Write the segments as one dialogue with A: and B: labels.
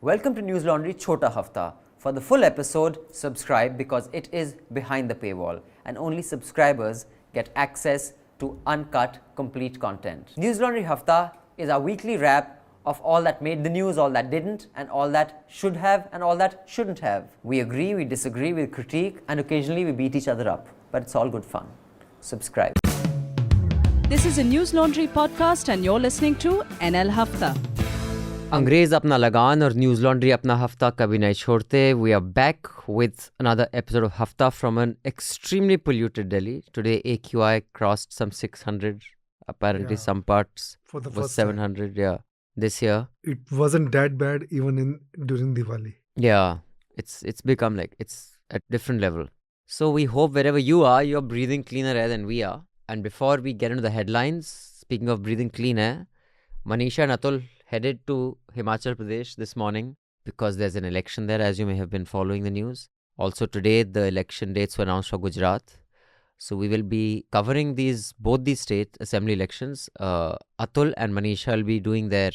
A: Welcome to News Laundry Chhota Hafta. For the full episode, subscribe because it is behind the paywall and only subscribers get access to uncut, complete content. News Laundry Hafta is our weekly wrap of all that made the news, all that didn't, and all that should have and all that shouldn't have. We agree, we disagree, we critique, and occasionally we beat each other up. But it's all good fun. Subscribe.
B: This is a News Laundry podcast and you're listening to NL Hafta.
A: अंग्रेज अपना लगान और news laundry अपना हफ्ता कभी नहीं छोड़ते. We are back with another episode of Hafta from an extremely polluted Delhi. Today AQI crossed some 600. Apparently some parts
C: for the
A: was
C: first
A: 700. Yeah, this year.
C: It wasn't that bad even during Diwali.
A: Yeah, it's become like it's at different level. So we hope wherever you are, you're breathing cleaner air than we are. And before we get into the headlines, speaking of breathing clean air, Manisha and Atul headed to Himachal Pradesh this morning because there's an election there, as you may have been following the news. Also today, the election dates were announced for Gujarat. So we will be covering both these state assembly elections. Atul and Manisha will be doing their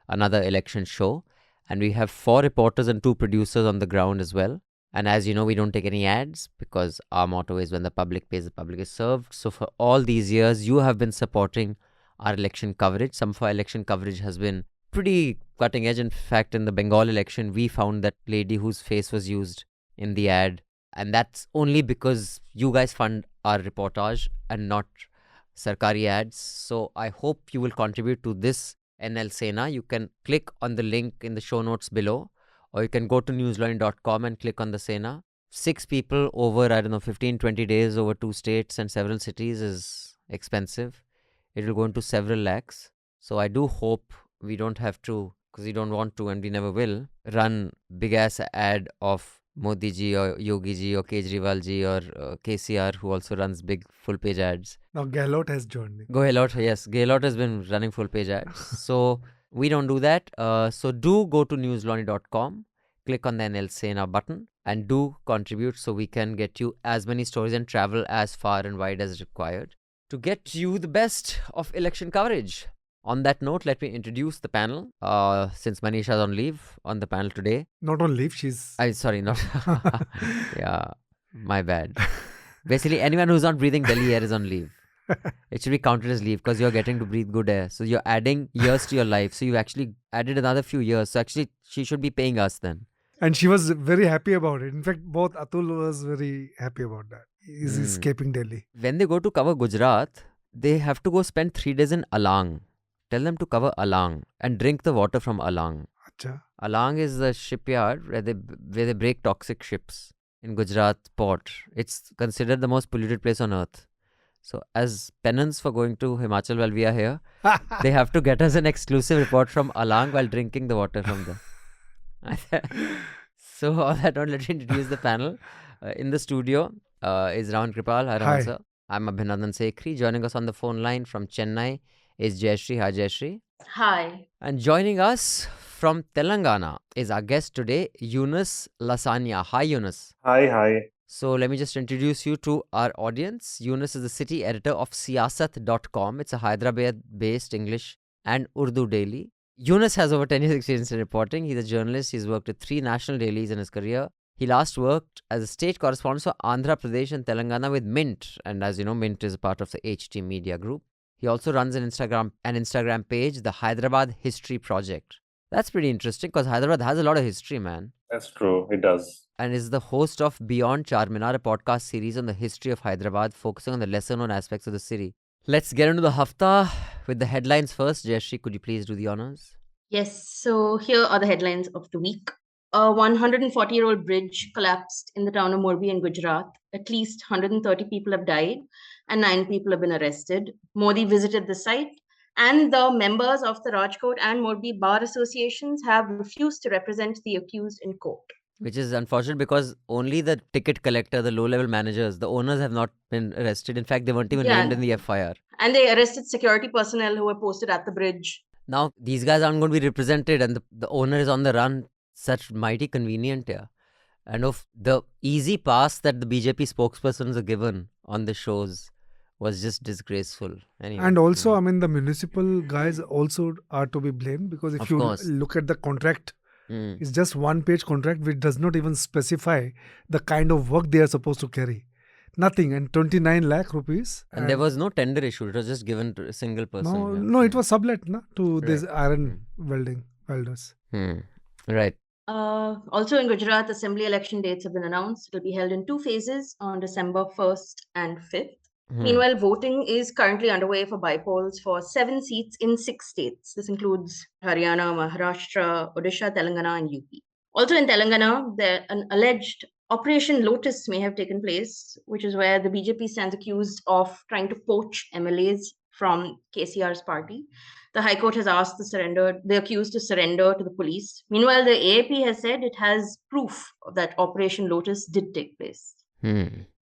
A: another election show. And we have 4 reporters and 2 producers on the ground as well. And as you know, we don't take any ads because our motto is when the public pays, the public is served. So for all these years, you have been supporting our election coverage. Some of our election coverage has been pretty cutting edge. In fact, in the Bengal election, we found that lady whose face was used in the ad. And that's only because you guys fund our reportage and not Sarkari ads. So I hope you will contribute to this NL Sena. You can click on the link in the show notes below, or you can go to newslaundry.com and click on the Sena. 6 people over, 15, 20 days over 2 states and several cities is expensive. It will go into several lakhs. So I do hope we don't have to, because we don't want to and we never will, run big ass ad of Modi ji or Yogi ji or Kejriwal ji or KCR, who also runs big full page ads.
C: Now Gehlot has joined me.
A: Gehlot has been running full page ads. So we don't do that. So do go to newslaundry.com, click on the NL Sena button and do contribute so we can get you as many stories and travel as far and wide as required to get you the best of election coverage. On that note, let me introduce the panel. Since Manisha is on leave on the panel today.
C: Not on leave, she's...
A: Sorry, not... Yeah, my bad. Basically, anyone who's not breathing Delhi air is on leave. It should be counted as leave because you're getting to breathe good air. So you're adding years to your life. So you've actually added another few years. So actually, she should be paying us then.
C: And she was very happy about it. In fact, both Atul was very happy about that. He's escaping Delhi.
A: When they go to cover Gujarat, they have to go spend 3 days in Alang. Tell them to cover Alang and drink the water from Alang.
C: Achha.
A: Alang is the shipyard where they break toxic ships in Gujarat port. It's considered the most polluted place on earth. So as penance for going to Himachal while we are here, they have to get us an exclusive report from Alang while drinking the water from there. So on that note, let me introduce the panel. In the studio is Raman Kirpal. Hi, Raman sir. I'm Abhinandan Sekhri. Joining us on the phone line from Chennai is Jayshree. Hi, Jayshree.
D: Hi.
A: And joining us from Telangana is our guest today, Yunus Lasania. Hi, Yunus.
E: Hi.
A: So let me just introduce you to our audience. Yunus is the city editor of Siasat.com. It's a Hyderabad-based English and Urdu daily. Yunus has over 10 years experience in reporting. He's a journalist. He's worked at 3 national dailies in his career. He last worked as a state correspondent for Andhra Pradesh and Telangana with Mint. And as you know, Mint is a part of the HT Media Group. He also runs an Instagram page, the Hyderabad History Project. That's pretty interesting because Hyderabad has a lot of history, man.
E: That's true. It does.
A: And is the host of Beyond Charminar, a podcast series on the history of Hyderabad, focusing on the lesser-known aspects of the city. Let's get into the Hafta with the headlines first. Jayshree, could you please do the honors?
D: Yes, so here are the headlines of the week. A 140-year-old bridge collapsed in the town of Morbi in Gujarat. At least 130 people have died and 9 people have been arrested. Modi visited the site and the members of the Rajkot and Morbi bar associations have refused to represent the accused in court.
A: Which is unfortunate because only the ticket collector, the low-level managers, the owners have not been arrested. In fact, they weren't even named in the FIR.
D: And they arrested security personnel who were posted at the bridge.
A: Now, these guys aren't going to be represented and the owner is on the run. Such mighty convenient here. And of the easy pass that the BJP spokespersons are given on the shows was just disgraceful. Anyway,
C: and also, the municipal guys also are to be blamed because if you look at the contract It's just one-page contract which does not even specify the kind of work they are supposed to carry. Nothing. And 29 lakh rupees.
A: And there was no tender issue. It was just given to a single person.
C: No, it was sublet to these iron welders.
A: Right.
D: Also in Gujarat, assembly election dates have been announced. It will be held in 2 phases on December 1st and 5th. Meanwhile, voting is currently underway for bypolls for 7 seats in 6 states. This includes Haryana, Maharashtra, Odisha, Telangana, and UP. Also in Telangana, an alleged Operation Lotus may have taken place, which is where the BJP stands accused of trying to poach MLAs from KCR's party. The High Court has asked the accused to surrender to the police. Meanwhile, the AAP has said it has proof that Operation Lotus did take place.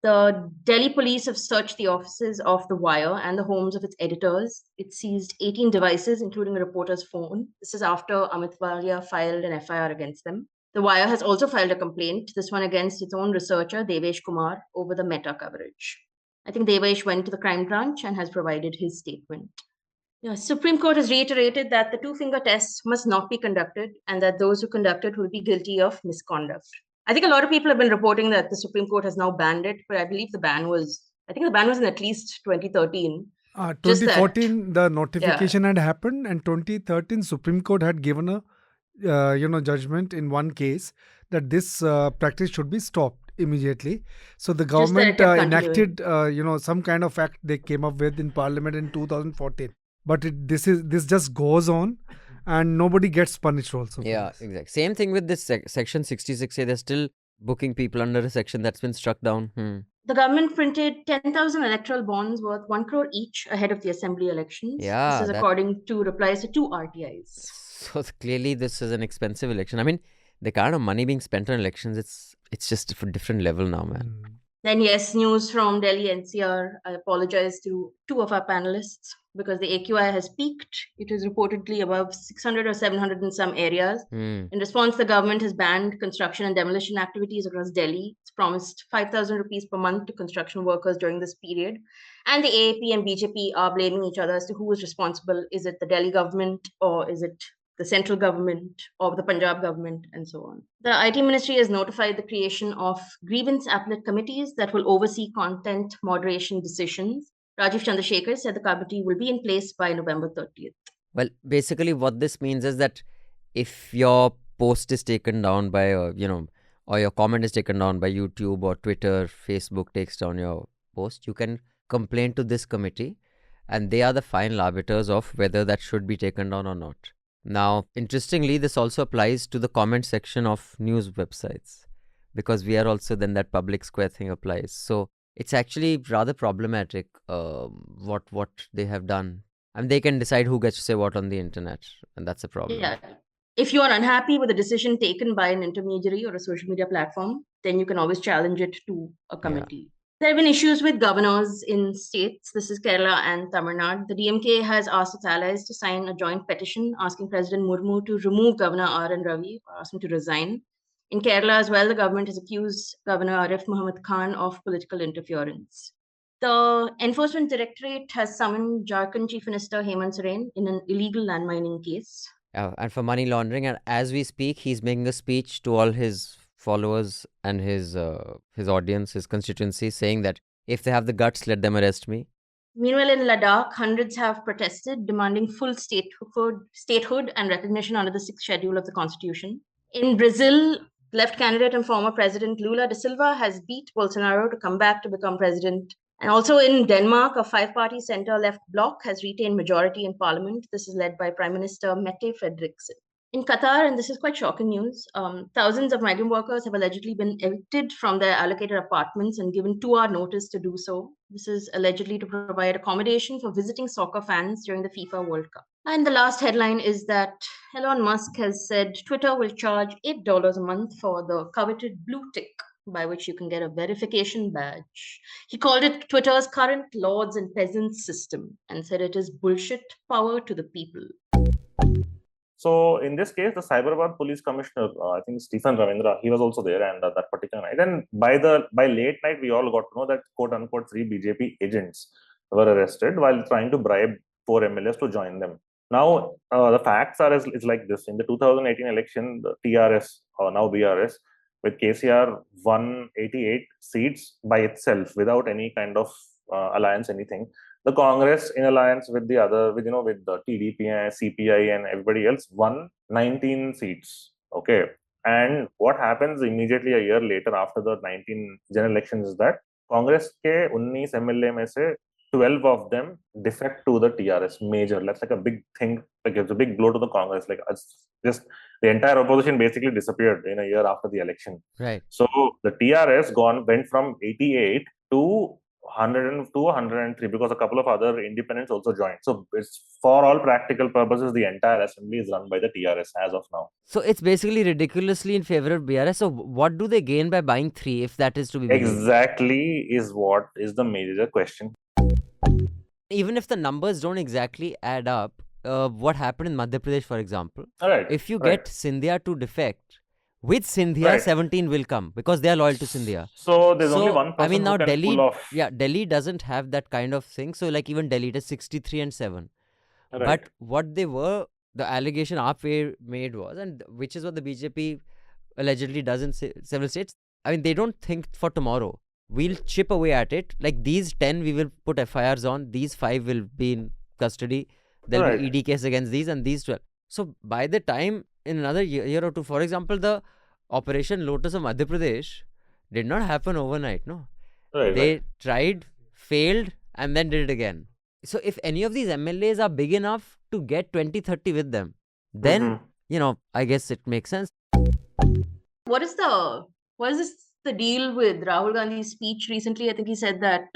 D: The Delhi police have searched the offices of The Wire and the homes of its editors. It seized 18 devices, including a reporter's phone. This is after Amit Walia filed an FIR against them. The Wire has also filed a complaint, this one against its own researcher, Devesh Kumar, over the Meta coverage. I think Devesh went to the crime branch and has provided his statement. The Supreme Court has reiterated that the 2-finger test must not be conducted and that those who conduct it will be guilty of misconduct. I think a lot of people have been reporting that the Supreme Court has now banned it, but I believe the ban was in at least 2013.
C: 2014, the notification had happened, and 2013, Supreme Court had given a judgment in one case that this practice should be stopped immediately. So the government enacted, some kind of act they came up with in Parliament in 2014. But this just goes on, and nobody gets punished also.
A: Yeah, exactly. Same thing with this section 66A. They're still booking people under a section that's been struck down.
D: The government printed 10,000 electoral bonds worth 1 crore each ahead of the assembly elections.
A: Yeah,
D: this is according to replies to 2 RTIs.
A: So clearly this is an expensive election. I mean, the kind of money being spent on elections, it's just a different level now, man.
D: Then yes, news from Delhi NCR. I apologize to 2 of our panelists because the AQI has peaked. It is reportedly above 600 or 700 in some areas. In response, the government has banned construction and demolition activities across Delhi. It's promised 5,000 rupees per month to construction workers during this period. And the AAP and BJP are blaming each other as to who is responsible. Is it the Delhi government or is it the central government or the Punjab government and so on. The IT ministry has notified the creation of grievance appellate committees that will oversee content moderation decisions. Rajiv Chandrsekhar said the committee will be in place by November 30th.
A: Well, basically what this means is that if your post is taken down by, or your comment is taken down by YouTube or Twitter, Facebook takes down your post, you can complain to this committee and they are the final arbiters of whether that should be taken down or not. Now, interestingly, this also applies to the comment section of news websites because we are also then that public square thing applies. So it's actually rather problematic what they have done. And they can decide who gets to say what on the internet, and that's a problem.
D: Yeah. If you are unhappy with a decision taken by an intermediary or a social media platform, then you can always challenge it to a committee. Yeah. There have been issues with governors in states. This is Kerala and Tamil Nadu. The DMK has asked its allies to sign a joint petition asking President Murmu to remove Governor R.N. Ravi, or ask him to resign. In Kerala as well, the government has accused Governor Arif Muhammad Khan of political interference. The Enforcement Directorate has summoned Jharkhand Chief Minister Hemant Soren in an illegal land mining case.
A: And for money laundering. And as we speak, he's making a speech to all his followers and his audience, his constituency, saying that if they have the guts, let them arrest me.
D: Meanwhile, in Ladakh, hundreds have protested, demanding full statehood and recognition under the 6th schedule of the constitution. In Brazil, left candidate and former President Lula da Silva has beat Bolsonaro to come back to become president. And also in Denmark, a 5-party center-left bloc has retained majority in parliament. This is led by Prime Minister Mette Frederiksen. In Qatar, and this is quite shocking news, thousands of migrant workers have allegedly been evicted from their allocated apartments and given 2-hour notice to do so. This is allegedly to provide accommodation for visiting soccer fans during the FIFA World Cup. And the last headline is that Elon Musk has said Twitter will charge $8 a month for the coveted blue tick, by which you can get a verification badge. He called it Twitter's current lords and peasants system and said it is bullshit power to the people.
E: So in this case, the Hyderabad police commissioner, I think Stephen Ravindra, he was also there, and that particular night. And by late night, we all got to know that quote unquote 3 BJP agents were arrested while trying to bribe 4 MLAs to join them. Now, the facts are is like this. In the 2018 election, the TRS, or now BRS, with KCR won 88 seats by itself without any kind of alliance, anything. The Congress, in alliance with the other, with the TDP and CPI and everybody else, won 19 seats. Okay. And what happens immediately a year later after the 19 general elections is that Congress के 19 MLA में से 12 of them defect to the TRS major. That's like a big thing. Like it's a big blow to the Congress. Like it's just the entire opposition basically disappeared in a year after the election.
A: Right.
E: So the TRS went from 88 to 102, 103 because a couple of other independents also joined. So it's for all practical purposes, the entire assembly is run by the TRS as of now.
A: So it's basically ridiculously in favor of BRS. So what do they gain by buying 3 if that is to be believed?
E: Exactly is what is the major question.
A: Even if the numbers don't exactly add up, what happened in Madhya Pradesh, for example,
E: Right.
A: if you get Scindia to defect, with Scindia,
E: Right.
A: 17 will come because they are loyal to Scindia.
E: So there's only one person
A: I mean, now
E: who can
A: Delhi,
E: pull off.
A: yeah, Delhi doesn't have that kind of thing. So like even Delhi, it is 63 and 7.
E: Right.
A: But what they were, the allegation AAP made was, and which is what the BJP allegedly does in several states. I mean, they don't think for tomorrow. We'll chip away at it. Like these 10, we will put FIRs on. These 5 will be in custody. There'll
E: Right.
A: be ED case against these and these 12. So by the time in another year or two, for example, the Operation Lotus of Madhya Pradesh did not happen overnight, no?
E: Right.
A: They tried, failed, and then did it again. So if any of these MLAs are big enough to get 20-30 with them, then, I guess it makes sense.
D: What is the deal with Rahul Gandhi's speech recently? I think he said that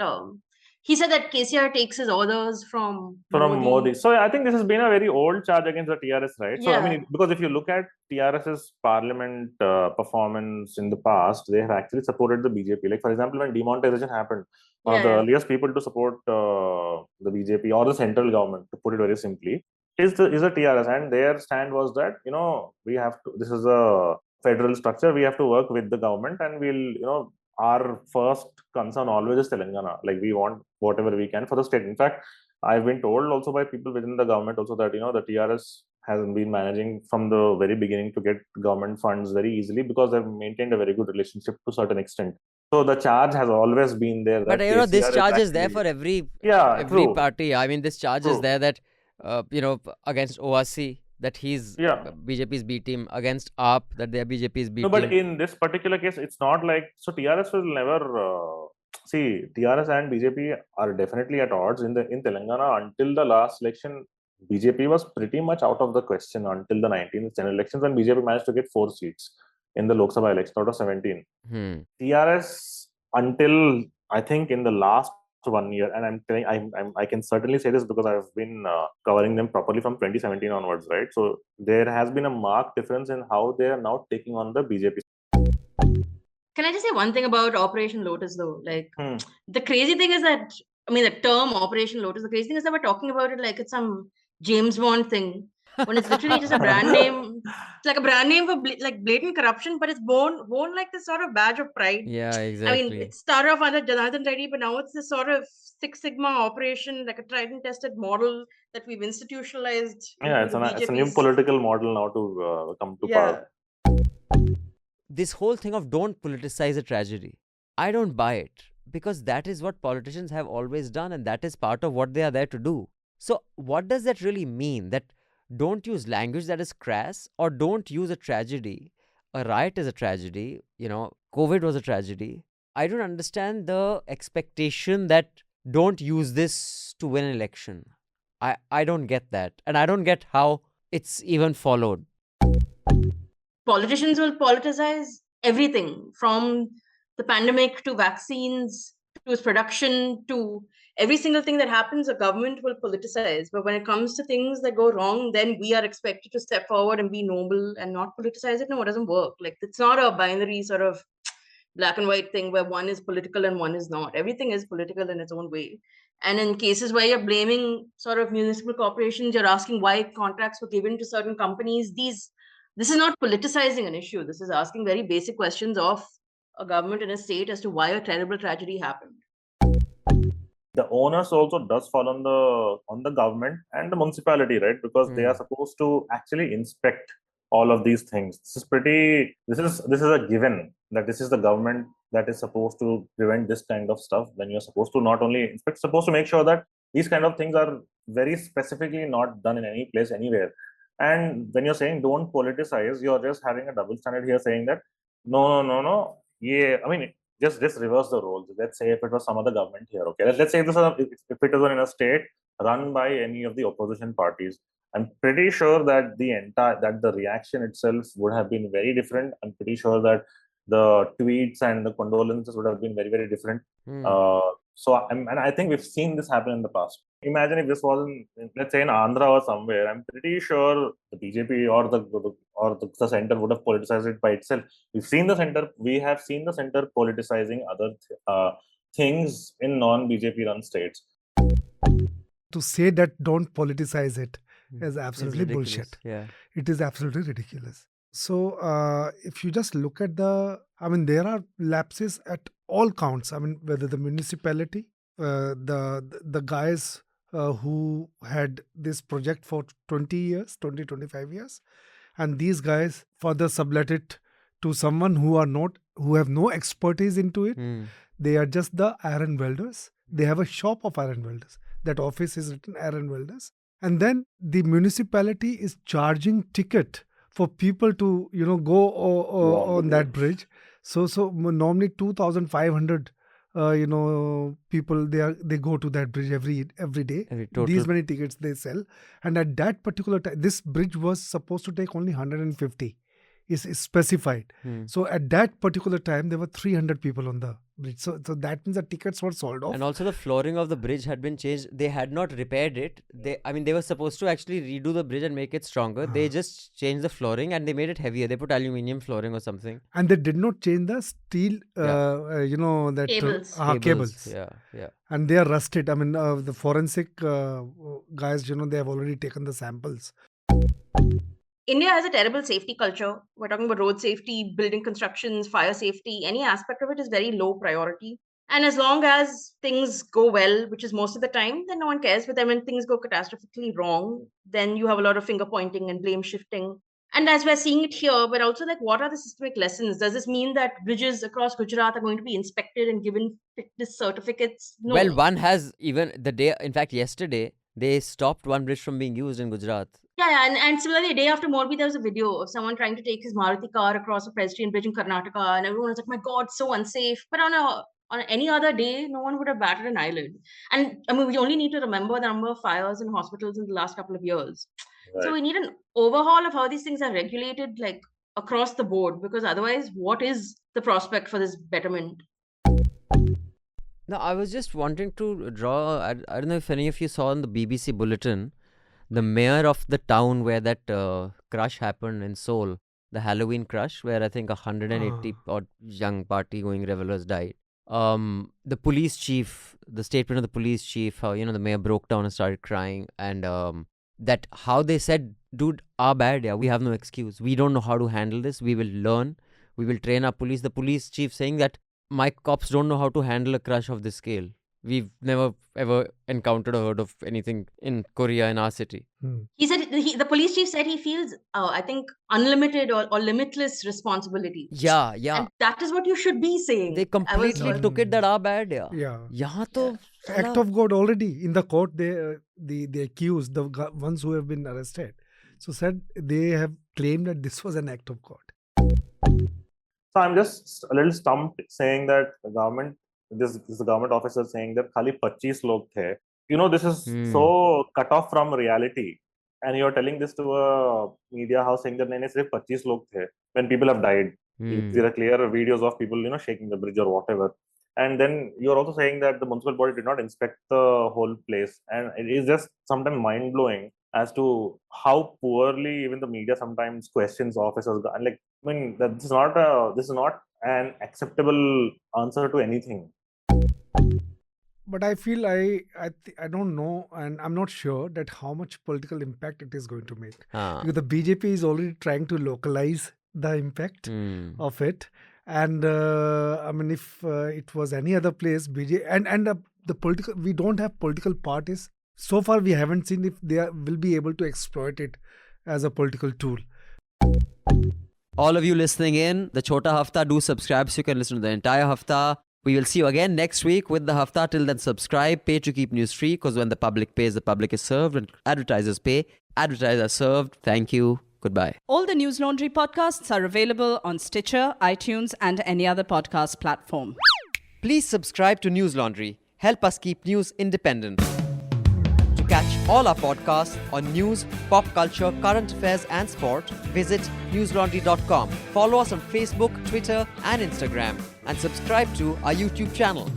D: KCR takes his orders from
E: Modi. So I think this has been a very old charge against the TRS, right? So I
D: Yeah.
E: mean, because if you look at TRS's parliament performance in the past, they have actually supported the BJP. Like for example, when demonetization happened, one of the earliest people to support the BJP or the central government, to put it very simply, is the TRS, and their stand was that we have to. This is a federal structure. We have to work with the government, and we'll our first concern always is Telangana. Like we want whatever we can for the state. In fact, I've been told also by people within the government also that the TRS has been managing from the very beginning to get government funds very easily because they've maintained a very good relationship to a certain extent. So the charge has always been there.
A: But
E: that
A: this
E: KCR
A: charge is there for every
E: true.
A: party. I mean, this charge is
E: True.
A: there that against ORC that he's BJP's B team, against AAP that they are BJP's B team.
E: No, but in this particular case, it's not like so. TRS will never see. TRS and BJP are definitely at odds in Telangana. Until the last election, BJP was pretty much out of the question until the 19th general elections when BJP managed to get 4 seats in the Lok Sabha election out of 17. TRS until I think in the last 1 year, and I'm telling, I can certainly say this because I've been covering them properly from 2017 onwards, right? So there has been a marked difference in how they are now taking on the BJP.
D: Can I just say one thing about Operation Lotus though? Like the crazy thing is that the term Operation Lotus, the crazy thing is that we're talking about it like it's some James Bond thing when it's literally just a brand name. It's like a brand name for like blatant corruption, but it's born like this sort of badge of pride.
A: Yeah, exactly.
D: I mean, it started off under Janardhan Reddy, but now it's this sort of Six Sigma operation, like a tried and tested model that we've institutionalized.
E: Yeah, it's a new political model now to come to power.
A: This whole thing of don't politicize a tragedy, I don't buy it because that is what politicians have always done and that is part of what they are there to do. So what does that really mean? That don't use language that is crass, or don't use a tragedy. A riot is a tragedy, COVID was a tragedy. I don't understand the expectation that don't use this to win an election. I don't get that. And I don't get how it's even followed.
D: Politicians will politicize everything from the pandemic to vaccines to its production to every single thing that happens. A government will politicize, but when it comes to things that go wrong, then we are expected to step forward and be noble and not politicize it. No, it doesn't work. Like it's not a binary sort of black and white thing where one is political and one is not. Everything is political in its own way. And in cases where you're blaming sort of municipal corporations, you're asking why contracts were given to certain companies. This is not politicizing an issue. This is asking very basic questions of a government and a state as to why a terrible tragedy happened.
E: the onus also does fall on the government and the municipality, right? Because they are supposed to actually inspect all of these things. This is a given that this is the government that is supposed to prevent this kind of stuff. Then you're supposed to not only inspect, supposed to make sure that these kind of things are very specifically not done in any place anywhere. And when you're saying don't politicize, you're just having a double standard here, saying that no. Yeah, I mean, just reverse the roles. Let's say if it was some other government here, okay. Let's say if it was in a state run by any of the opposition parties, I'm pretty sure that the reaction itself would have been very different. I'm pretty sure that the tweets and the condolences would have been very, very different. And I think we've seen this happen in the past. Imagine if this was let's say in Andhra or somewhere. I'm pretty sure the BJP or the center would have politicized it by itself. We have seen the center politicizing other things in non-BJP run states.
C: To say that don't politicize it is absolutely bullshit.
A: Yeah,
C: it is absolutely ridiculous. So if you just look at there are lapses at all counts. I mean, whether the municipality, the guys who had this project for 25 years, and these guys further sublet it to someone who have no expertise into it. They are just the iron welders. They have a shop of iron welders. That office is written iron welders. And then the municipality is charging ticket for people to go on that bridge. So normally 2,500 people they go to that bridge every day. These many tickets they sell, and at that particular time, this bridge was supposed to take only 150. Is specified. So at that particular time, there were 300 people on the bridge. So that means the tickets were sold off.
A: And also the flooring of the bridge had been changed. They had not repaired it. They were supposed to actually redo the bridge and make it stronger. They just changed the flooring and they made it heavier. They put aluminium flooring or something.
C: And they did not change the steel, cables.
A: Yeah.
C: And they are rusted. I mean, the forensic guys, they have already taken the samples.
D: India has a terrible safety culture. We're talking about road safety, building constructions, fire safety. Any aspect of it is very low priority. And as long as things go well, which is most of the time, then no one cares. But then when things go catastrophically wrong, then you have a lot of finger pointing and blame shifting. And as we're seeing it here, but also what are the systemic lessons? Does this mean that bridges across Gujarat are going to be inspected and given fitness certificates? No.
A: Well, one has yesterday, they stopped one bridge from being used in Gujarat.
D: Yeah, and similarly, a day after Morbi, there was a video of someone trying to take his Maruti car across a pedestrian bridge in Karnataka, and everyone was like, "My God, so unsafe." But on any other day, no one would have batted an eyelid. And I mean, we only need to remember the number of fires in hospitals in the last couple of years. Right. So we need an overhaul of how these things are regulated, like across the board, because otherwise, what is the prospect for this betterment?
A: Now, I was just wanting to draw, I don't know if any of you saw in the BBC bulletin, the mayor of the town where that crush happened in Seoul, the Halloween crush, where I think 180 odd young party-going revelers died. The police chief, the statement of the police chief, how, the mayor broke down and started crying. And that how they said, dude, our bad, yeah, we have no excuse. We don't know how to handle this. We will learn. We will train our police. The police chief saying that my cops don't know how to handle a crush of this scale. We've never ever encountered or heard of anything in Korea in our city.
D: He said, the police chief said he feels, I think, unlimited or limitless responsibility.
A: Yeah.
D: And that is what you should be saying.
A: They completely took it that our bad, yeah.
C: Yeah. Act of God already. In the court, they accused the ones who have been arrested. So said they have claimed that this was an act of God.
E: So I'm just a little stumped saying that the government, this is the government officer saying that khali 25 log the. This is so cut off from reality. And you're telling this to a media house saying that nahin, sirf 25 log the when people have died. There are clear videos of people, shaking the bridge or whatever. And then you're also saying that the municipal body did not inspect the whole place. And it is just sometimes mind-blowing as to how poorly even the media sometimes questions officers. And this is not an acceptable answer to anything.
C: But I feel I don't know, and I'm not sure that how much political impact it is going to make. Because the BJP is already trying to localize the impact of it. And if it was any other place, BJP and we don't have political parties. So far, we haven't seen if will be able to exploit it as a political tool.
A: All of you listening in, the Chhota Hafta, do subscribe so you can listen to the entire Hafta. We will see you again next week with the Hafta. Till then, subscribe, pay to keep news free, because when the public pays, the public is served. When advertisers pay, advertisers are served. Thank you. Goodbye.
B: All the News Laundry podcasts are available on Stitcher, iTunes, and any other podcast platform.
A: Please subscribe to News Laundry. Help us keep news independent. To catch all our podcasts on news, pop culture, current affairs, and sport, visit newslaundry.com. Follow us on Facebook, Twitter, and Instagram, and subscribe to our YouTube channel.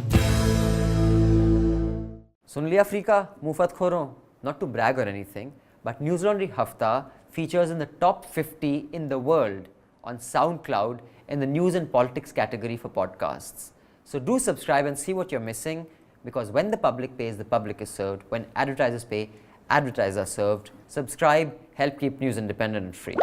A: Sun liya Afrika, mufat khoro. Not to brag or anything, but News Laundry Hafta features in the top 50 in the world on SoundCloud in the news and politics category for podcasts. So do subscribe and see what you're missing, because when the public pays, the public is served. When advertisers pay, advertisers are served. Subscribe, help keep news independent and free.